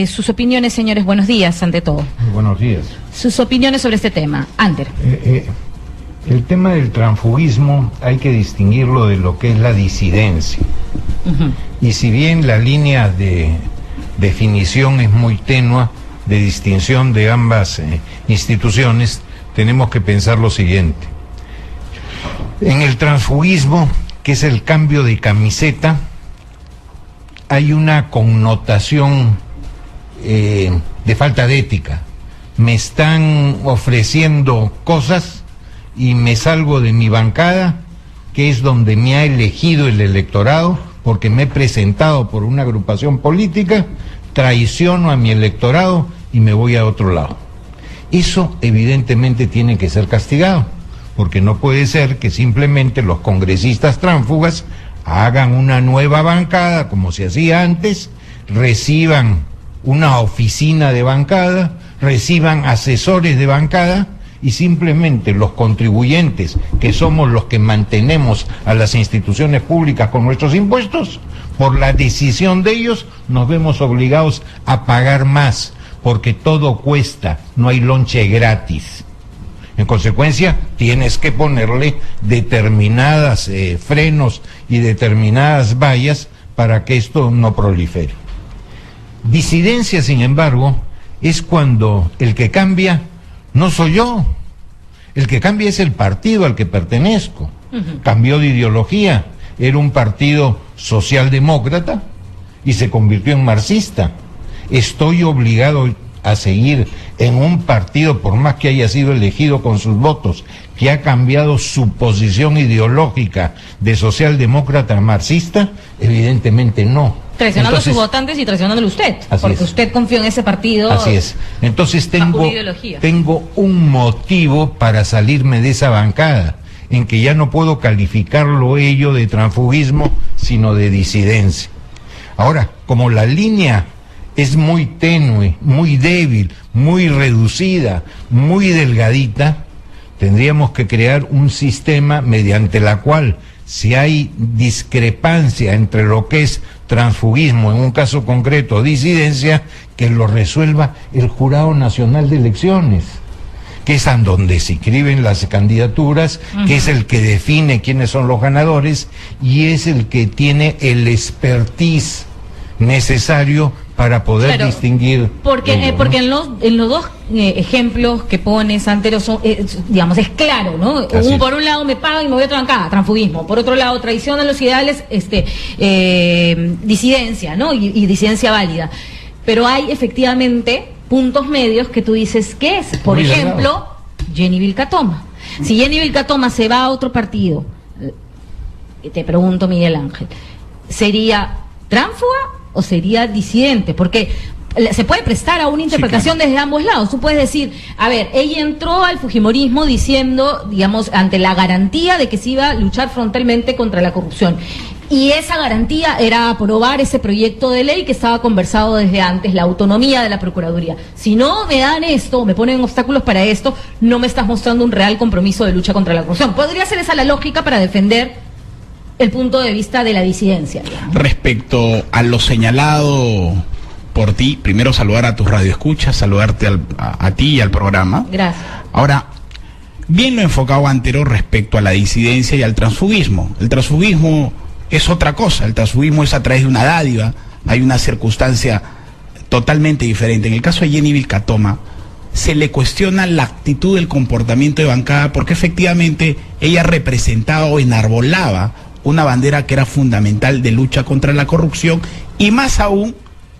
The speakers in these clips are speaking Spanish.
Sus opiniones, señores, buenos días, ante todo. Buenos días. Sus opiniones sobre este tema. Ander. El tema del transfugismo hay que distinguirlo de lo que es la disidencia. Y si bien la línea de definición es muy tenua, de distinción de ambas instituciones, tenemos que pensar lo siguiente. En el transfugismo, que es el cambio de camiseta, hay una connotación de falta de ética. Me están ofreciendo cosas y me salgo de mi bancada, que es donde me ha elegido el electorado, porque me he presentado por una agrupación política, traiciono a mi electorado y me voy a otro lado. Eso evidentemente tiene que ser castigado, porque no puede ser que simplemente los congresistas tránsfugas hagan una nueva bancada, como se hacía antes, reciban una oficina de bancada, reciban asesores de bancada, y simplemente los contribuyentes, que somos los que mantenemos a las instituciones públicas con nuestros impuestos, por la decisión de ellos, nos vemos obligados a pagar más, porque todo cuesta, no hay lonche gratis. En consecuencia, tienes que ponerle determinadas frenos y determinadas vallas para que esto no prolifere. Disidencia, sin embargo, es cuando el que cambia no soy yo, el que cambia es el partido al que pertenezco. Cambió de ideología, era un partido socialdemócrata y se convirtió en marxista. Estoy obligado a seguir en un partido, por más que haya sido elegido con sus votos, que ha cambiado su posición ideológica de socialdemócrata a marxista. Evidentemente no. Traicionando a sus votantes y traicionándole usted, porque usted confió en ese partido. Así es. Entonces tengo un motivo para salirme de esa bancada, en que ya no puedo calificarlo ello de transfugismo, sino de disidencia. Ahora, como la línea es muy tenue, muy débil, muy reducida, muy delgadita, tendríamos que crear un sistema mediante la cual, si hay discrepancia entre lo que es transfugismo, en un caso concreto disidencia, que lo resuelva el Jurado Nacional de Elecciones, que es en donde se inscriben las candidaturas, que es el que define quiénes son los ganadores y es el que tiene el expertise necesario para poder distinguir. Porque en los dos ejemplos que pones, Antero, son, digamos, es claro, ¿no? Por un lado me pagan y me voy a otra bancada, transfugismo. Por otro lado, traición a los ideales, disidencia, ¿no? Y disidencia válida. Pero hay efectivamente puntos medios que tú dices, ¿qué es? Por ejemplo, Jenny Vilcatoma. Si Jenny Vilcatoma se va a otro partido, te pregunto, Miguel Ángel, ¿sería tránsfuga o sería disidente? Porque se puede prestar a una interpretación desde ambos lados. Tú puedes decir, a ver, ella entró al fujimorismo diciendo, digamos, ante la garantía de que se iba a luchar frontalmente contra la corrupción. Y esa garantía era aprobar ese proyecto de ley que estaba conversado desde antes, la autonomía de la Procuraduría. Si no me dan esto, me ponen obstáculos para esto, no me estás mostrando un real compromiso de lucha contra la corrupción. Podría ser esa la lógica para defender el punto de vista de la disidencia, digamos. Respecto a lo señalado por ti, primero saludar a tus radioescuchas, saludarte a ti y al programa. Gracias. Ahora, bien lo enfocado Antero respecto a la disidencia y al transfugismo. El transfugismo es otra cosa, el transfugismo es a través de una dádiva, hay una circunstancia totalmente diferente. En el caso de Jenny Vilcatoma, se le cuestiona la actitud del comportamiento de bancada porque efectivamente ella representaba o enarbolaba una bandera que era fundamental de lucha contra la corrupción y más aún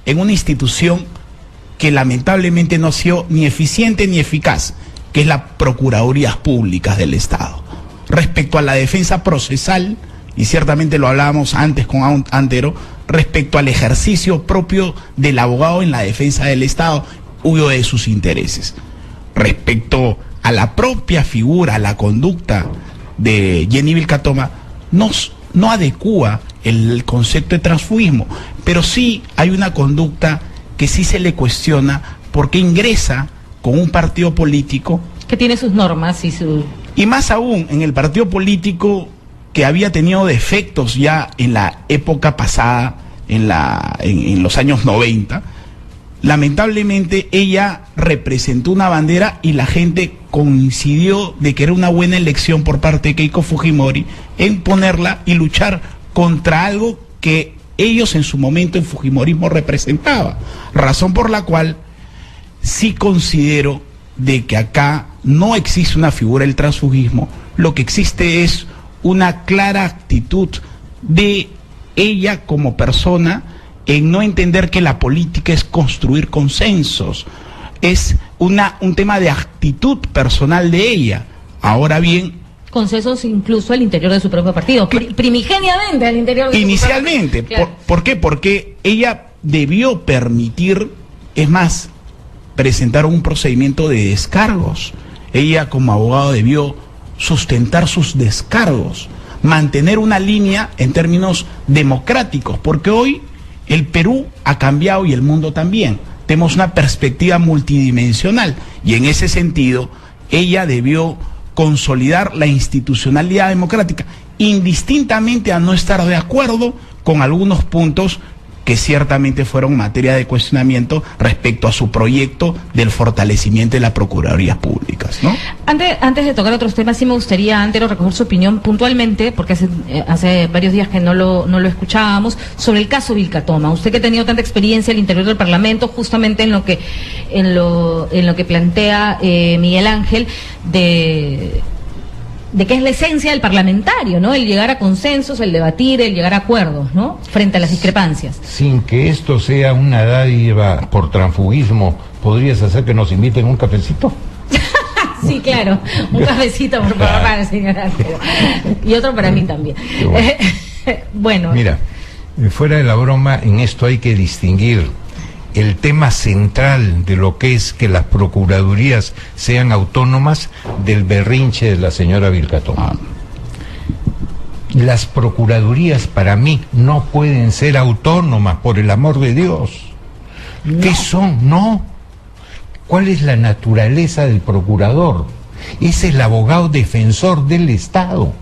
en una institución que lamentablemente no ha sido ni eficiente ni eficaz, que es la Procuradurías Públicas del Estado. Respecto a la defensa procesal, y ciertamente lo hablábamos antes con Antero, respecto al ejercicio propio del abogado en la defensa del Estado, huyo de sus intereses. Respecto a la propia figura, a la conducta de Jenny Vilcatoma, no adecúa el concepto de transfugismo, pero sí hay una conducta que sí se le cuestiona porque ingresa con un partido político que tiene sus normas y más aún en el partido político que había tenido defectos ya en la época pasada, en los años 90, lamentablemente ella representó una bandera y la gente coincidió de que era una buena elección por parte de Keiko Fujimori en ponerla y luchar contra algo que ellos en su momento en Fujimorismo representaba. Razón por la cual sí considero de que acá no existe una figura del transfugismo, lo que existe es una clara actitud de ella como persona en no entender que la política es construir consensos, es un tema de actitud personal de ella. Ahora bien, consensos incluso al interior de su propio partido, primigeniamente al interior de inicialmente, su propio partido. ¿Por qué? Porque ella debió permitir, es más, presentar un procedimiento de descargos. Ella como abogado debió sustentar sus descargos, mantener una línea en términos democráticos, porque hoy el Perú ha cambiado y el mundo también. Tenemos una perspectiva multidimensional y en ese sentido ella debió consolidar la institucionalidad democrática, indistintamente a no estar de acuerdo con algunos puntos que ciertamente fueron materia de cuestionamiento respecto a su proyecto del fortalecimiento de las procuradurías públicas, ¿no? Antes de tocar otros temas, sí me gustaría, Antero, recoger su opinión puntualmente, porque hace varios días que no lo escuchábamos, sobre el caso Vilcatoma. Usted que ha tenido tanta experiencia al interior del Parlamento, justamente en lo que plantea Miguel Ángel, de qué es la esencia del parlamentario, ¿no? El llegar a consensos, el debatir, el llegar a acuerdos, ¿no? Frente a las discrepancias. Sin que esto sea una dádiva por transfugismo, ¿podrías hacer que nos inviten un cafecito? Sí, claro. Un cafecito, por favor, para el señor Ángel. Y otro para mí también. Bueno. Bueno. Mira, fuera de la broma, en esto hay que distinguir el tema central de lo que es que las procuradurías sean autónomas del berrinche de la señora Vilcatoma. Las procuradurías para mí no pueden ser autónomas, por el amor de Dios. No. ¿Qué son? No. ¿Cuál es la naturaleza del procurador? Es el abogado defensor del Estado.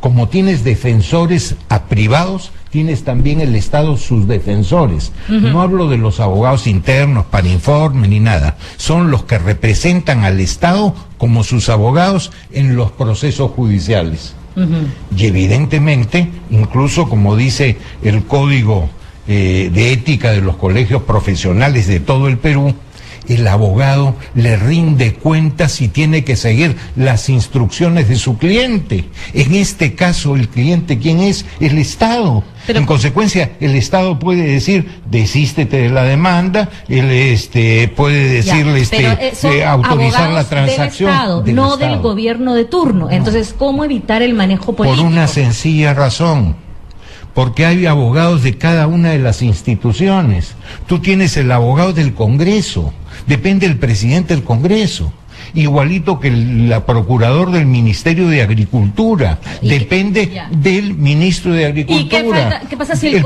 Como tienes defensores a privados, tienes también el Estado sus defensores. No hablo de los abogados internos para informe ni nada. Son los que representan al Estado como sus abogados en los procesos judiciales. Y evidentemente, incluso como dice el Código de Ética de los colegios profesionales de todo el Perú, el abogado le rinde cuentas y tiene que seguir las instrucciones de su cliente. En este caso, el cliente, ¿quién es? El Estado. Pero, en consecuencia, el Estado puede decir, desístete de la demanda, él puede decirle, autorizar la transacción. No del gobierno de turno. Entonces, ¿cómo evitar el manejo político? Por una sencilla razón. Porque hay abogados de cada una de las instituciones. Tú tienes el abogado del Congreso, depende del presidente del Congreso, igualito que el procurador del Ministerio de Agricultura, depende del ministro de Agricultura. ¿Y qué pasa si el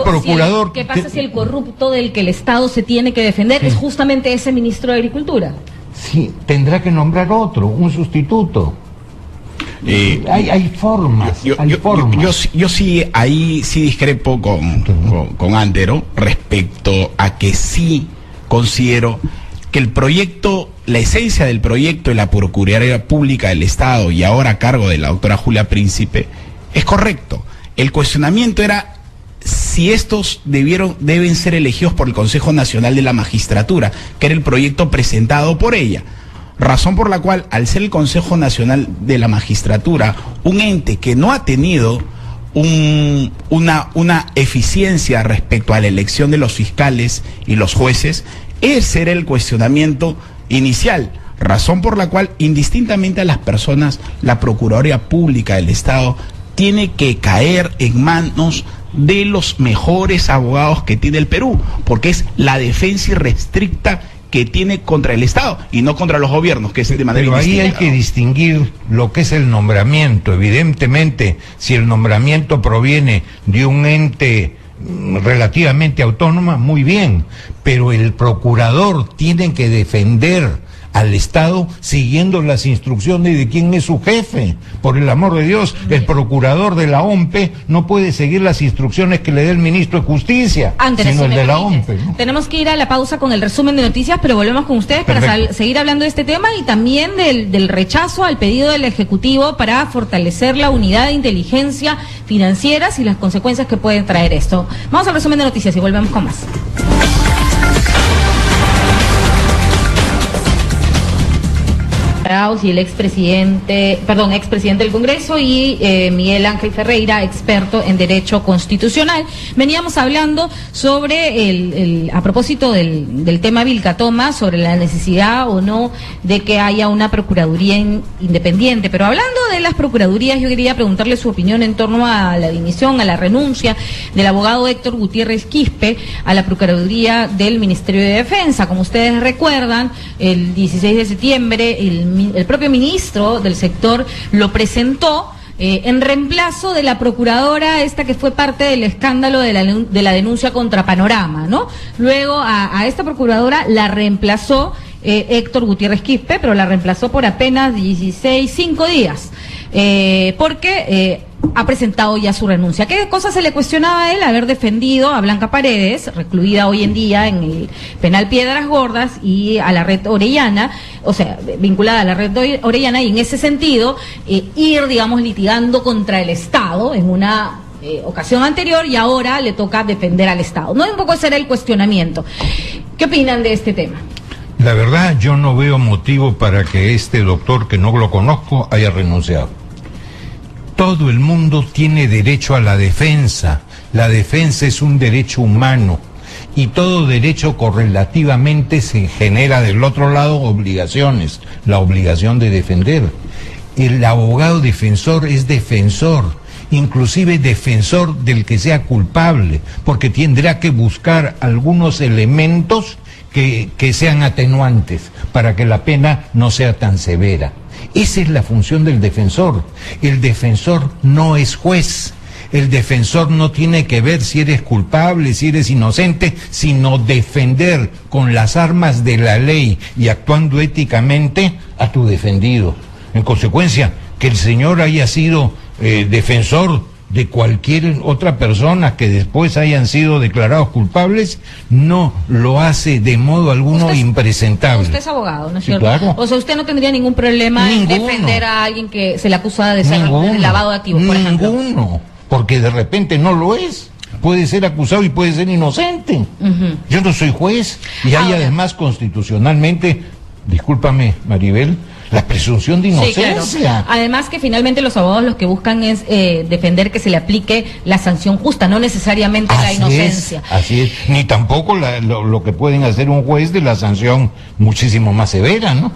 corrupto del que el Estado se tiene que defender es justamente ese ministro de Agricultura? Sí, tendrá que nombrar otro, un sustituto. Hay formas, yo sí, ahí sí discrepo con Antero respecto a que sí considero que el proyecto, la esencia del proyecto de la Procuraduría Pública del Estado y ahora a cargo de la doctora Julia Príncipe es correcto. El cuestionamiento era si estos deben ser elegidos por el Consejo Nacional de la Magistratura, que era el proyecto presentado por ella. Razón por la cual, al ser el Consejo Nacional de la Magistratura, un ente que no ha tenido una eficiencia respecto a la elección de los fiscales y los jueces, ese era el cuestionamiento inicial. Razón por la cual, indistintamente a las personas, la Procuraduría Pública del Estado tiene que caer en manos de los mejores abogados que tiene el Perú, porque es la defensa irrestricta que tiene contra el Estado y no contra los gobiernos, que es de manera indistinta. Pero ahí hay que distinguir lo que es el nombramiento. Evidentemente, si el nombramiento proviene de un ente relativamente autónoma, muy bien, pero el procurador tiene que defender al Estado siguiendo las instrucciones de quién es su jefe. Por el amor de Dios, el procurador de la OMPE no puede seguir las instrucciones que le dé el ministro de Justicia, sino el de la OMPE, ¿no? Tenemos que ir a la pausa con el resumen de noticias, pero volvemos con ustedes para seguir hablando de este tema y también del rechazo al pedido del Ejecutivo para fortalecer la unidad de inteligencia financieras y las consecuencias que pueden traer esto. Vamos al resumen de noticias y volvemos con más. Y el expresidente del Congreso y Miguel Ángel Ferreira, experto en Derecho Constitucional. Veníamos hablando sobre a propósito del tema Vilcatoma, sobre la necesidad o no de que haya una Procuraduría independiente. Pero hablando de las Procuradurías, yo quería preguntarle su opinión en torno a la dimisión, a la renuncia del abogado Héctor Gutiérrez Quispe a la Procuraduría del Ministerio de Defensa. Como ustedes recuerdan, el 16 de septiembre el propio ministro del sector lo presentó en reemplazo de la procuradora esta que fue parte del escándalo de la denuncia contra Panorama, ¿no? Luego a esta procuradora la reemplazó Héctor Gutiérrez Quispe, pero la reemplazó por apenas 5 días, porque ha presentado ya su renuncia. ¿Qué cosa se le cuestionaba a él? Haber defendido a Blanca Paredes, recluida hoy en día en el penal Piedras Gordas y a la red Orellana, o sea, vinculada a la red Orellana, y en ese sentido ir, digamos, litigando contra el Estado en una ocasión anterior, y ahora le toca defender al Estado. ¿No? Un poco ese era el cuestionamiento. ¿Qué opinan de este tema? La verdad, yo no veo motivo para que este doctor, que no lo conozco, haya renunciado. Todo el mundo tiene derecho a la defensa. La defensa es un derecho humano y todo derecho correlativamente se genera del otro lado obligaciones, la obligación de defender. El abogado defensor es defensor, inclusive defensor del que sea culpable, porque tendrá que buscar algunos elementos que sean atenuantes para que la pena no sea tan severa. Esa es la función del defensor. El defensor no es juez. El defensor no tiene que ver si eres culpable, si eres inocente, sino defender con las armas de la ley y actuando éticamente a tu defendido. En consecuencia, que el señor haya sido defensor de cualquier otra persona que después hayan sido declarados culpables, no lo hace de modo alguno impresentable. Usted es abogado, ¿no es cierto? Claro. O sea, usted no tendría ningún problema en defender a alguien que se le acusa de ser lavado de activos, por ejemplo. Ninguno, porque de repente no lo es. Puede ser acusado y puede ser inocente. Yo no soy juez y hay además constitucionalmente, discúlpame, Maribel, la presunción de inocencia. Sí, claro. Además que finalmente los abogados lo que buscan es defender que se le aplique la sanción justa, no necesariamente la inocencia. Así es, ni tampoco lo que pueden hacer un juez de la sanción muchísimo más severa, ¿no?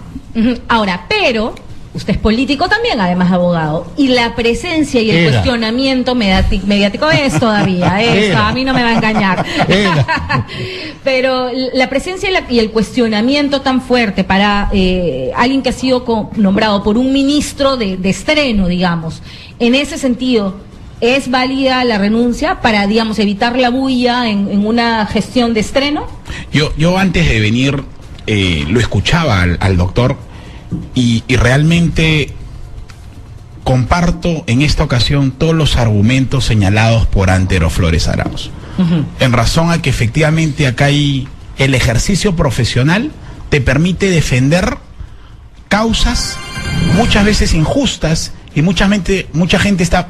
Ahora, pero usted es político también, además abogado, y la presencia y el cuestionamiento mediático es todavía, eso, a mí no me va a engañar. Pero la presencia y el cuestionamiento tan fuerte para alguien que ha sido nombrado por un ministro de estreno, digamos, en ese sentido, ¿es válida la renuncia para, digamos, evitar la bulla en una gestión de estreno? Yo antes de venir lo escuchaba al doctor y realmente comparto en esta ocasión todos los argumentos señalados por Antero Flores Arauz. En razón a que efectivamente acá hay el ejercicio profesional te permite defender causas muchas veces injustas y mucha gente está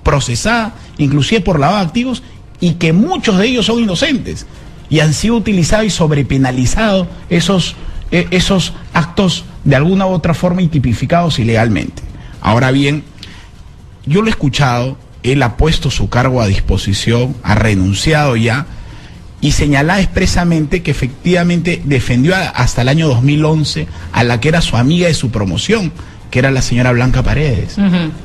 procesada inclusive por lavado de activos y que muchos de ellos son inocentes y han sido utilizados y sobrepenalizados esos actos de alguna u otra forma y tipificados ilegalmente. Ahora bien, yo lo he escuchado, él ha puesto su cargo a disposición, ha renunciado ya y señalaba expresamente que efectivamente defendió hasta el año 2011 a la que era su amiga de su promoción, que era la señora Blanca Paredes.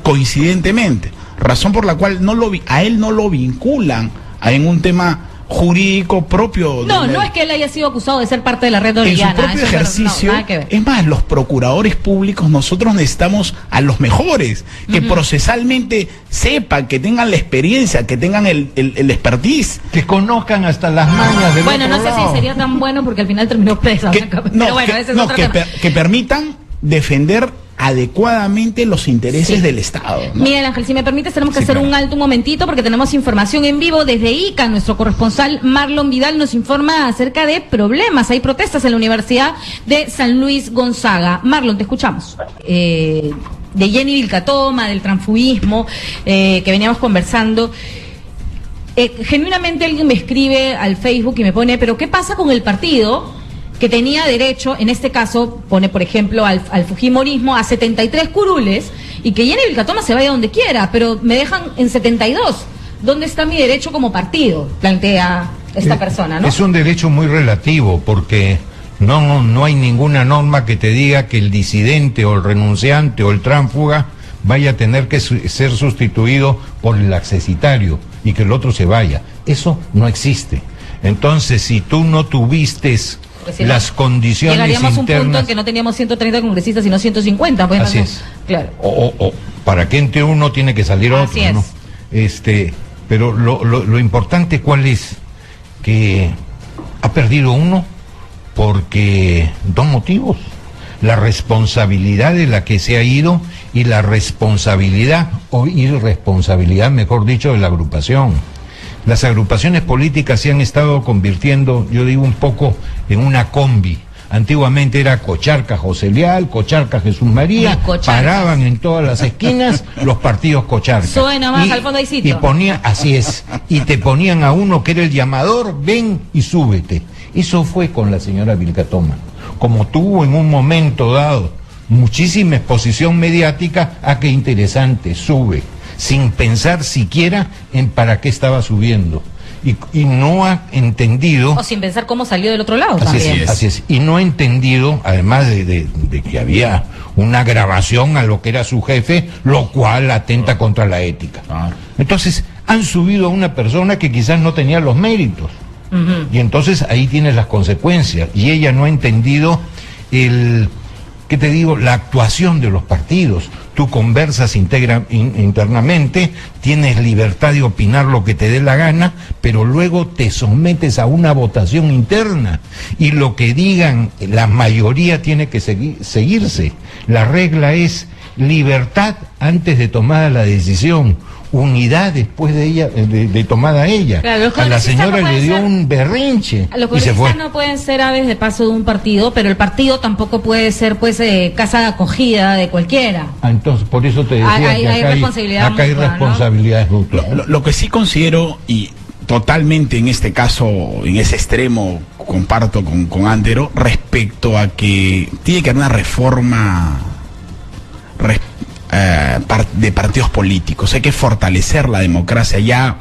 Coincidentemente, razón por la cual a él no lo vinculan en un tema jurídico propio. No es que él haya sido acusado de ser parte de la red orellana. En su propio ejercicio, nada que ver. es más, los procuradores públicos, nosotros necesitamos a los mejores, que procesalmente sepan, que tengan la experiencia, que tengan el expertise. Que conozcan hasta las mañas del Bueno, otro no sé lado. si sería tan bueno porque al final terminó preso. Pero bueno, ese es otro tema. Que permitan defender adecuadamente los intereses del Estado, ¿no? Miguel Ángel, si me permites, tenemos que hacer claro. un alto un momentito porque tenemos información en vivo desde Ica. Nuestro corresponsal Marlon Vidal nos informa acerca de problemas. Hay protestas en la Universidad de San Luis Gonzaga. Marlon, te escuchamos. De Jenny Vilcatoma, del transfugismo, que veníamos conversando. Genuinamente alguien me escribe al Facebook y me pone, pero ¿qué pasa con el partido que tenía derecho, en este caso, pone por ejemplo al fujimorismo, a 73 curules, y que Jenny Vilcatoma se vaya donde quiera, pero me dejan en 72? ¿Dónde está mi derecho como partido? Plantea esta persona, ¿no? Es un derecho muy relativo, porque no hay ninguna norma que te diga que el disidente o el renunciante o el tránsfuga vaya a tener que ser sustituido por el accesitario y que el otro se vaya. Eso no existe. Entonces, si tú no tuviste si las condiciones llegaríamos a un punto internas, en que no teníamos 130 congresistas sino 150, pues. así no, es. Claro. O para que entre uno tiene que salir otro, Así es. ¿no? Pero lo importante, ¿cuál es? Que ha perdido uno porque dos motivos: la responsabilidad de la que se ha ido y la responsabilidad o irresponsabilidad, mejor dicho, de la agrupación. Las agrupaciones políticas se han estado convirtiendo, yo digo, un poco en una combi. Antiguamente era Cocharca José Leal, Cocharca Jesús María, paraban en todas las esquinas los partidos Cocharca. Suena más, al fondo hay sitio. Y ponían, así es, y te ponían a uno que era el llamador, ven y súbete. Eso fue con la señora Vilcatoma. Como tuvo en un momento dado muchísima exposición mediática, a qué interesante, sube, sin pensar siquiera en para qué estaba subiendo. Y no ha entendido... O sin pensar cómo salió del otro lado así también. así es. Y no ha entendido, además de que había una grabación a lo que era su jefe, lo cual atenta contra la ética. Entonces, han subido a una persona que quizás no tenía los méritos. Y entonces ahí tienes las consecuencias. Y ella no ha entendido ¿qué te digo? La actuación de los partidos. Tú conversas internamente, tienes libertad de opinar lo que te dé la gana, pero luego te sometes a una votación interna y lo que digan la mayoría tiene que seguirse. La regla es libertad antes de tomar la decisión, unidad después de ella, de tomada ella. Claro, a la señora le dio un berrinche los y se fue. congresistas no pueden ser aves de paso de un partido, pero el partido tampoco puede ser pues casa de acogida de cualquiera. Entonces, por eso te decía Hay que responsabilidad acá hay mutua, ¿no? responsabilidades mutuas. Lo que sí considero, y totalmente en este caso, en ese extremo, comparto con Antero, respecto a que tiene que haber una reforma de partidos políticos. Hay que fortalecer la democracia. Ya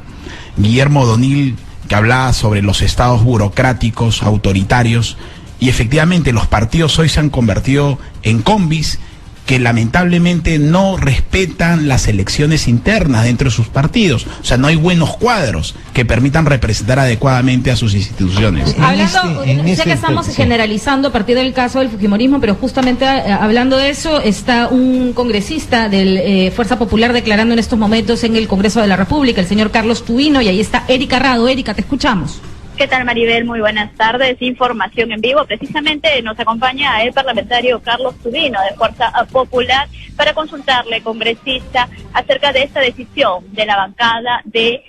Guillermo O'Donnell, que hablaba sobre los estados burocráticos, autoritarios, y efectivamente los partidos hoy se han convertido en combis que lamentablemente no respetan las elecciones internas dentro de sus partidos. O sea, no hay buenos cuadros que permitan representar adecuadamente a sus instituciones. Hablando, sé que estamos generalizando a partir del caso del fujimorismo, pero justamente hablando de eso, está un congresista del Fuerza Popular declarando en estos momentos en el Congreso de la República, el señor Carlos Tubino, y ahí está Erika Rado. Erika, te escuchamos. ¿Qué tal, Maribel? Muy buenas tardes. Información en vivo. Precisamente nos acompaña el parlamentario Carlos Tubino de Fuerza Popular para consultarle, congresista, acerca de esta decisión de la bancada de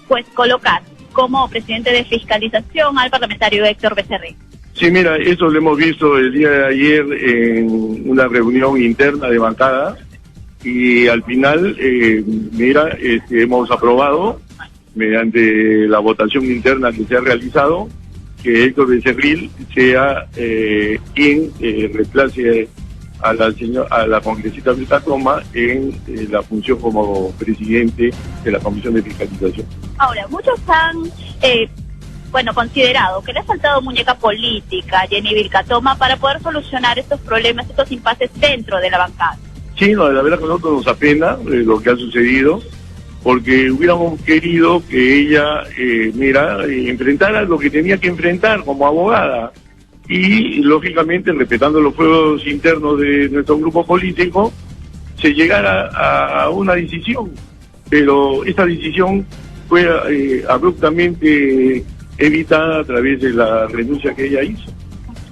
pues colocar como presidente de fiscalización al parlamentario Héctor Becerril. Sí, mira, eso lo hemos visto el día de ayer en una reunión interna de bancada y al final, hemos aprobado mediante la votación interna que se ha realizado, que Héctor Becerril sea quien reemplace a la congresista Vilcatoma en la función como presidente de la Comisión de Fiscalización. Ahora, muchos han considerado que le ha faltado muñeca política a Jenny Vilcatoma para poder solucionar estos problemas, estos impases dentro de la bancada. Sí, no, la verdad que a nosotros nos apena lo que ha sucedido. porque hubiéramos querido que ella, enfrentara lo que tenía que enfrentar como abogada y, lógicamente, respetando los fuegos internos de nuestro grupo político, se llegara a una decisión. Pero esta decisión fue abruptamente evitada a través de la renuncia que ella hizo.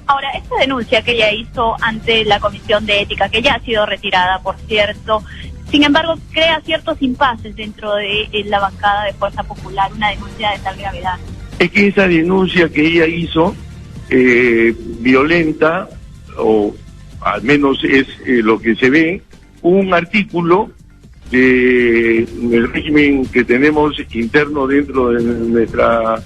Ahora, esta denuncia que ella hizo ante la Comisión de Ética, que ya ha sido retirada, por cierto, sin embargo, crea ciertos impases dentro de la bancada de Fuerza Popular, una denuncia de tal gravedad. Es que esa denuncia que ella hizo, violenta, o al menos es lo que se ve, un artículo del régimen que tenemos interno dentro de nuestra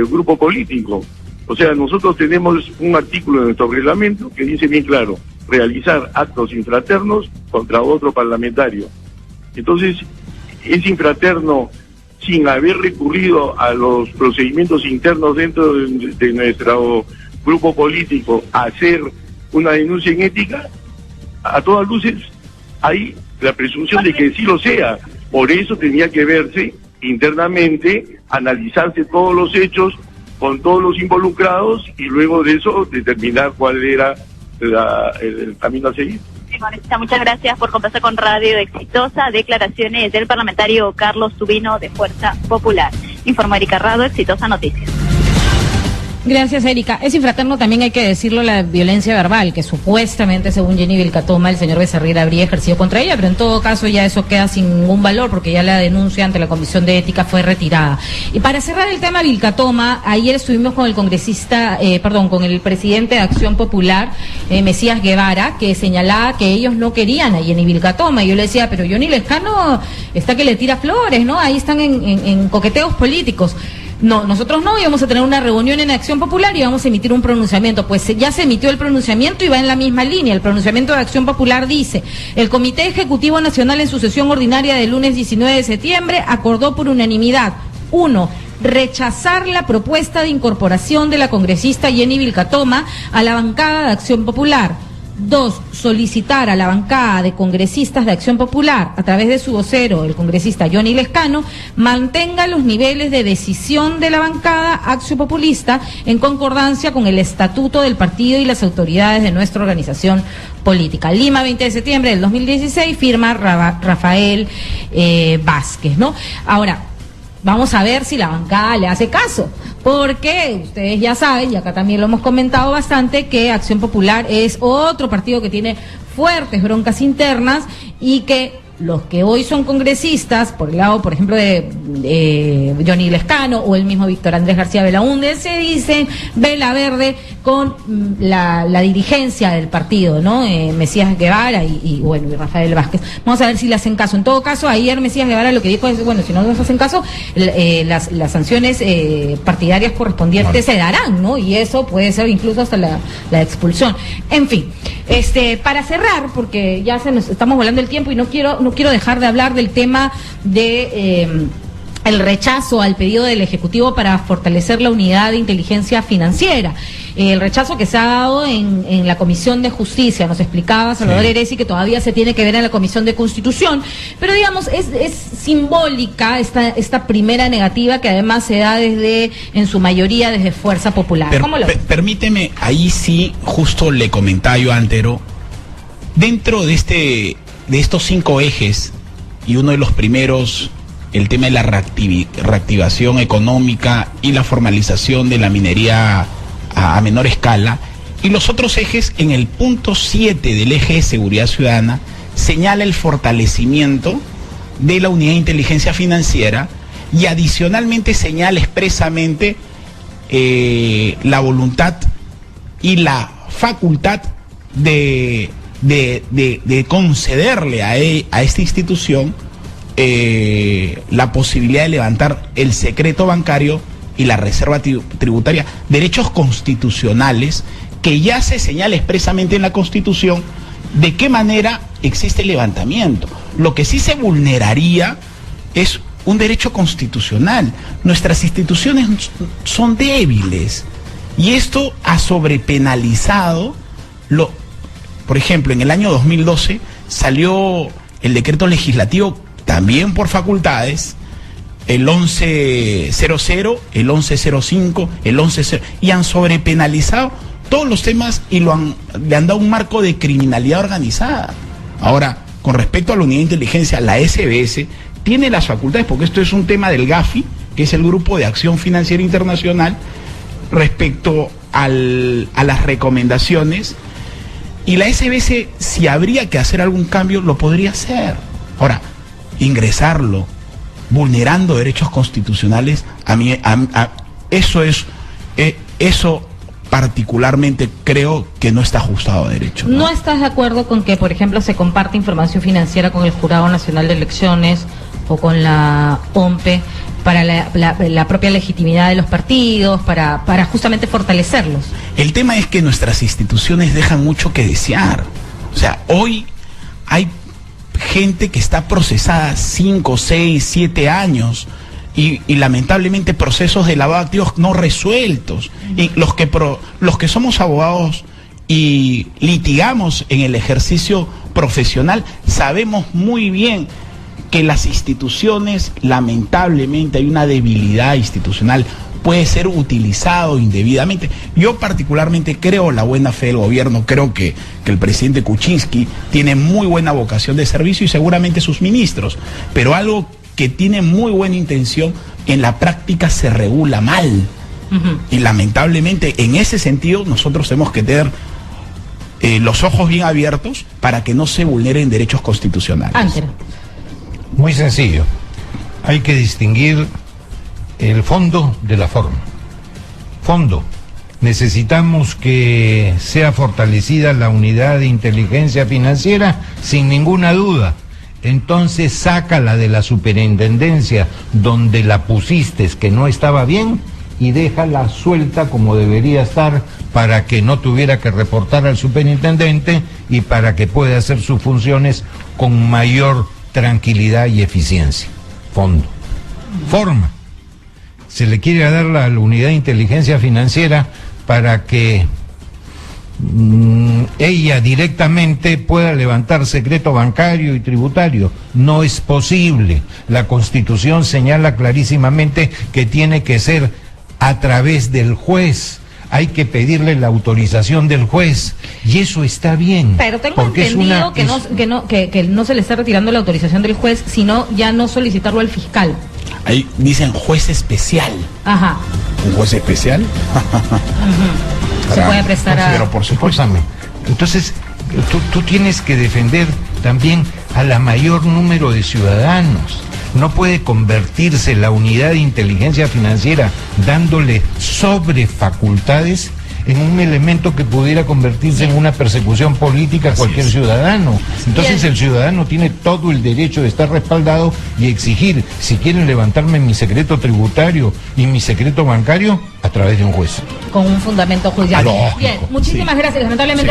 grupo político. O sea, nosotros tenemos un artículo en nuestro reglamento que dice bien claro: realizar actos infraternos contra otro parlamentario. Entonces, es infraterno sin haber recurrido a los procedimientos internos dentro de nuestro grupo político a hacer una denuncia en ética. A todas luces hay la presunción de que sí lo sea. Por eso tenía que verse internamente, analizarse todos los hechos con todos los involucrados y luego de eso determinar cuál era el camino a seguir. Sí, Conexista, muchas gracias por conversar con Radio Exitosa. Declaraciones del parlamentario Carlos Tubino de Fuerza Popular. Informó Erika Rado, Exitosa Noticias. Gracias, Erika. Es infraterno, también hay que decirlo, la violencia verbal que supuestamente, según Jenny Vilcatoma, el señor Becerril habría ejercido contra ella, pero en todo caso ya eso queda sin ningún valor porque ya la denuncia ante la Comisión de Ética fue retirada. Y para cerrar el tema Vilcatoma, ayer estuvimos con el con el presidente de Acción Popular, Mesías Guevara, que señalaba que ellos no querían a Jenny Vilcatoma. Y yo le decía, pero Johnny Lescano está que le tira flores, ¿no? Ahí están en coqueteos políticos. No, nosotros no, íbamos a tener una reunión en Acción Popular y vamos a emitir un pronunciamiento. Pues ya se emitió el pronunciamiento y va en la misma línea. El pronunciamiento de Acción Popular dice: el Comité Ejecutivo Nacional en su sesión ordinaria del lunes 19 de septiembre acordó por unanimidad: 1. Rechazar la propuesta de incorporación de la congresista Jenny Vilcatoma a la bancada de Acción Popular. 2. Solicitar a la bancada de congresistas de Acción Popular, a través de su vocero, el congresista Johnny Lescano, mantenga los niveles de decisión de la bancada acciopopulista en concordancia con el estatuto del partido y las autoridades de nuestra organización política. Lima, 20 de septiembre del 2016, firma Rafael Vázquez, ¿no? Ahora, vamos a ver si la bancada le hace caso, porque ustedes ya saben, y acá también lo hemos comentado bastante, que Acción Popular es otro partido que tiene fuertes broncas internas y que los que hoy son congresistas, por el lado, por ejemplo, de Johnny Lescano o el mismo Víctor Andrés García Belaúnde, se dicen vela verde con la dirigencia del partido, ¿no? Mesías Guevara y Rafael Vázquez. Vamos a ver si le hacen caso. En todo caso, ayer Mesías Guevara lo que dijo es, bueno, si no nos hacen caso, las sanciones partidarias correspondientes se darán, ¿no? Y eso puede ser incluso hasta la expulsión. En fin, para cerrar, porque ya estamos volando el tiempo y no quiero dejar de hablar del tema de el rechazo al pedido del Ejecutivo para fortalecer la unidad de inteligencia financiera. El rechazo que se ha dado en la Comisión de Justicia, nos explicaba Salvador Heresi, que todavía se tiene que ver en la Comisión de Constitución, pero digamos, es simbólica esta primera negativa que además se da en su mayoría desde Fuerza Popular. ¿Cómo lo ves? Permíteme, ahí sí, justo le comentaba yo Antero, dentro de estos 5 ejes, y uno de los primeros, el tema de la reactivación económica y la formalización de la minería a menor escala, y los otros ejes, en el punto 7 del eje de seguridad ciudadana, señala el fortalecimiento de la unidad de inteligencia financiera y adicionalmente señala expresamente la voluntad y la facultad de concederle a esta institución la posibilidad de levantar el secreto bancario y la reserva tributaria, derechos constitucionales que ya se señala expresamente en la Constitución de qué manera existe el levantamiento. Lo que sí se vulneraría es un derecho constitucional. Nuestras instituciones son débiles y esto ha sobrepenalizado por ejemplo, en el año 2012 salió el decreto legislativo también por facultades, el 1100, el 1105, el 110, y han sobrepenalizado todos los temas y le han dado un marco de criminalidad organizada. Ahora, con respecto a la unidad de inteligencia, la SBS tiene las facultades, porque esto es un tema del GAFI, que es el Grupo de Acción Financiera Internacional, respecto a las recomendaciones, y la SBS, si habría que hacer algún cambio, lo podría hacer. Ahora, ingresarlo vulnerando derechos constitucionales, eso particularmente creo que no está ajustado a derecho. ¿No estás de acuerdo con que, por ejemplo, se comparte información financiera con el Jurado Nacional de Elecciones o con la OMPE para la propia legitimidad de los partidos, para justamente fortalecerlos? El tema es que nuestras instituciones dejan mucho que desear. O sea, hoy hay gente que está procesada 5, 6, 7 años y lamentablemente procesos de lavado de activos no resueltos. Y los que somos abogados y litigamos en el ejercicio profesional sabemos muy bien que las instituciones, lamentablemente, hay una debilidad institucional, puede ser utilizado indebidamente. Yo particularmente creo en la buena fe del gobierno, creo que el presidente Kuczynski tiene muy buena vocación de servicio y seguramente sus ministros, pero algo que tiene muy buena intención, en la práctica se regula mal. Y lamentablemente, en ese sentido, nosotros tenemos que tener los ojos bien abiertos para que no se vulneren derechos constitucionales. Ángel. Muy sencillo. Hay que distinguir el fondo de la forma. Fondo. Necesitamos que sea fortalecida la unidad de inteligencia financiera, sin ninguna duda. Entonces sácala de la superintendencia donde la pusiste que no estaba bien y déjala suelta como debería estar, para que no tuviera que reportar al superintendente y para que pueda hacer sus funciones con mayor tranquilidad y eficiencia. Fondo. Forma. Se le quiere dar a la unidad de inteligencia financiera para que ella directamente pueda levantar secreto bancario y tributario. No es posible. La Constitución señala clarísimamente que tiene que ser a través del juez. Hay que pedirle la autorización del juez, y eso está bien. Pero tengo entendido que no se le está retirando la autorización del juez, sino ya no solicitarlo al fiscal. Ahí dicen juez especial. Ajá. ¿Un juez especial? Se puede prestar a... Pero por supuesto. Entonces, tú tienes que defender también a la mayor número de ciudadanos. No puede convertirse la unidad de inteligencia financiera dándole sobre facultades en un elemento que pudiera convertirse en una persecución política a cualquier ciudadano. Entonces el ciudadano tiene todo el derecho de estar respaldado y exigir, si quieren levantarme mi secreto tributario y mi secreto bancario, a través de un juez. Con un fundamento judicial. Lógico. Bien, muchísimas gracias. Lamentablemente